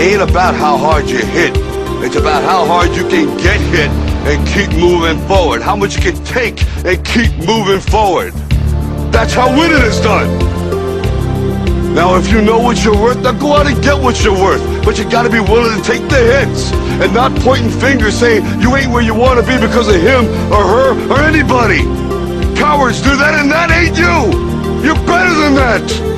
ain't about how hard you hit. It's about how hard you can get hit and keep moving forward. How much you can take and keep moving forward. That's how winning is done. Now, if you know what you're worth, now go out and get what you're worth. But you gotta be willing to take the hits and not pointing fingers saying you ain't where you want to be because of him or her or anybody. Cowards do that, and that ain't you. You're better than that.